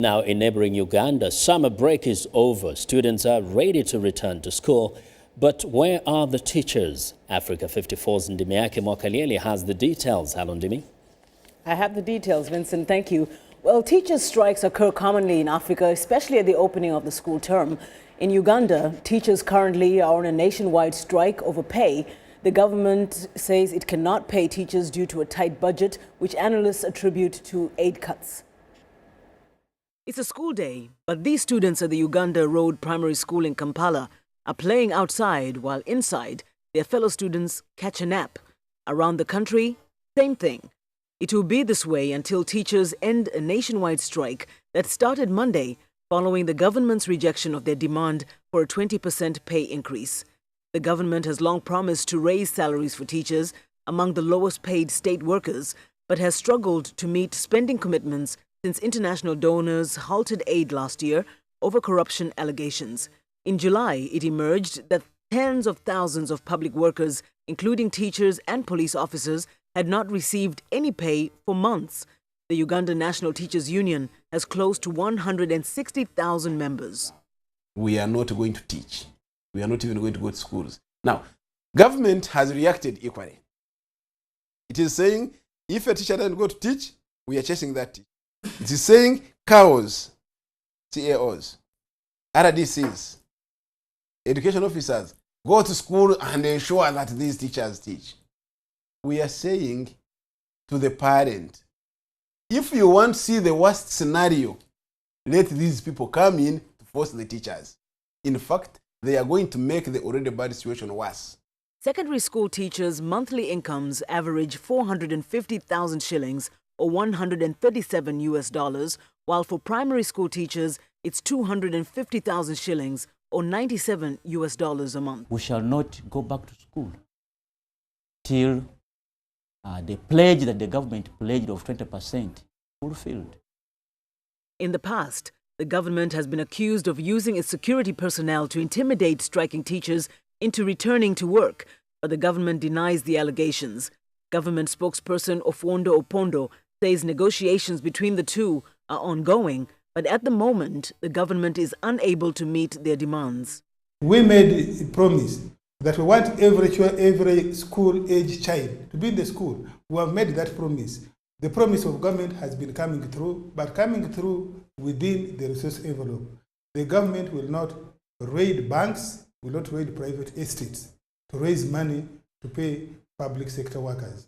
Now, in neighboring Uganda, summer break is over. Students are ready to return to school. But where are the teachers? Africa 54's Ndimiake Mwakalieli has the details. Hello, Ndimi. I have the details, Vincent. Thank you. Well, teachers' strikes occur commonly in Africa, especially at the opening of the school term. In Uganda, teachers currently are on a nationwide strike over pay. The government says it cannot pay teachers due to a tight budget, which analysts attribute to aid cuts. It's a school day, but these students at the Uganda Road Primary School in Kampala are playing outside while inside their fellow students catch a nap. Around the country, same thing. It will be this way until teachers end a nationwide strike that started Monday following the government's rejection of their demand for a 20% pay increase. The government has long promised to raise salaries for teachers, among the lowest paid state workers, but has struggled to meet spending commitments since international donors halted aid last year over corruption allegations. In July, it emerged that tens of thousands of public workers, including teachers and police officers, had not received any pay for months. The Uganda National Teachers Union has close to 160,000 members. We are not going to teach. We are not even going to go to schools. Now, government has reacted equally. It is saying, if a teacher doesn't go to teach, we are chasing that teacher. It is saying CAOs, CAOs, RDCs, education officers, go to school and ensure that these teachers teach. We are saying to the parent, if you want to see the worst scenario, let these people come in to force the teachers. In fact, they are going to make the already bad situation worse. Secondary school teachers' monthly incomes average 450,000 shillings or $137, while for primary school teachers, it's 250,000 shillings or $97 a month. We shall not go back to school till the pledge that the government pledged of 20% fulfilled. In the past, the government has been accused of using its security personnel to intimidate striking teachers into returning to work, but the government denies the allegations. Government spokesperson Ofuondo Opondo says negotiations between the two are ongoing, but at the moment, the government is unable to meet their demands. We made a promise that we want every school-age child to be in the school. We have made that promise. The promise of government has been coming through, but coming through within the resource envelope. The government will not raid banks, will not raid private estates to raise money to pay public sector workers.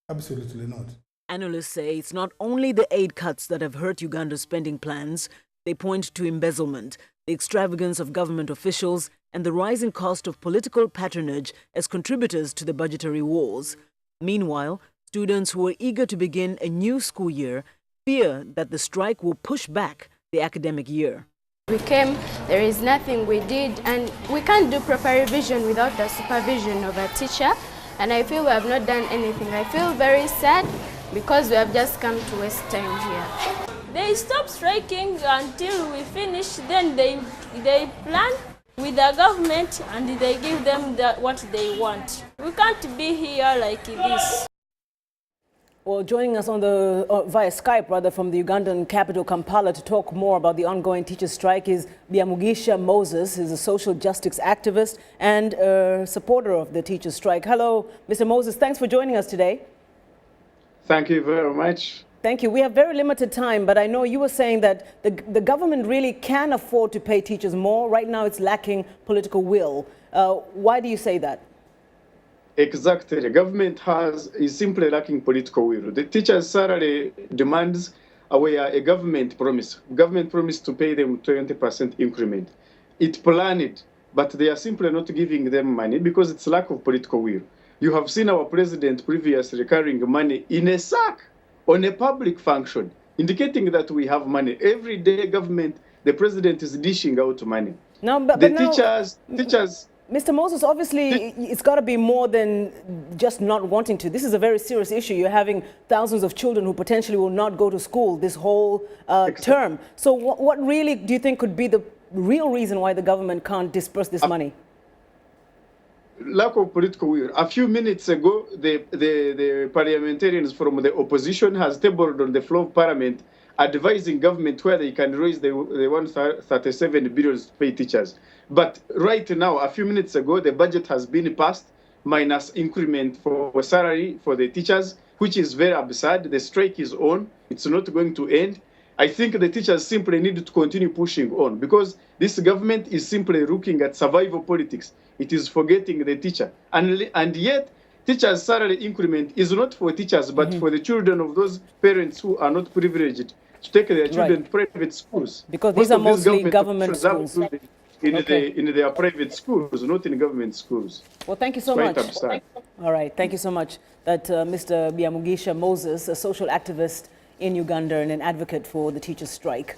Absolutely not. Analysts say it's not only the aid cuts that have hurt Uganda's spending plans. They point to embezzlement, the extravagance of government officials, and the rising cost of political patronage as contributors to the budgetary wars. Meanwhile, students who are eager to begin a new school year fear that the strike will push back the academic year. We came, there is nothing we did, and we can't do proper revision without the supervision of a teacher, and I feel we have not done anything. I feel very sad because we have just come to waste time here. They stop striking until we finish, then they plan with the government and they give them what they want. We can't be here like this. Well, joining us on via Skype, from the Ugandan capital Kampala to talk more about the ongoing teachers' strike is Byamugisha Moses. He's a social justice activist and a supporter of the teachers' strike. Hello, Mr. Moses. Thanks for joining us today. Thank you very much. Thank you. We have very limited time, but I know you were saying that the government really can afford to pay teachers more. Right now, it's lacking political will. Why do you say that? Exactly. The government is simply lacking political will. The teachers' salary demands were a government promise. Government promised to pay them 20% increment. It planned it, but they are simply not giving them money because it's lack of political will. You have seen our president previously carrying money in a sack on a public function, indicating that we have money. Every day, the president is dishing out money. No, but teachers. Mr. Moses, obviously, it's got to be more than just not wanting to. This is a very serious issue. You're having thousands of children who potentially will not go to school this whole term. So what really do you think could be the real reason why the government can't disperse this money? Lack of political will. A few minutes ago, the parliamentarians from the opposition has tabled on the floor of parliament advising government whether they can raise the 137 billion to pay teachers. But right now, a few minutes ago, the budget has been passed minus increment for salary for the teachers, which is very absurd. The strike is on. It's not going to end. I think the teachers simply need to continue pushing on because this government is simply looking at survival politics. It is forgetting the teacher. And yet, teachers' salary increment is not for teachers, but for the children of those parents who are not privileged to take their children to private schools. Because these are mostly government schools. In their private schools, not in government schools. Well, thank you so much. All right, thank you so much. That Mr. Byamugisha Moses, a social activist in Uganda and an advocate for the teachers' strike.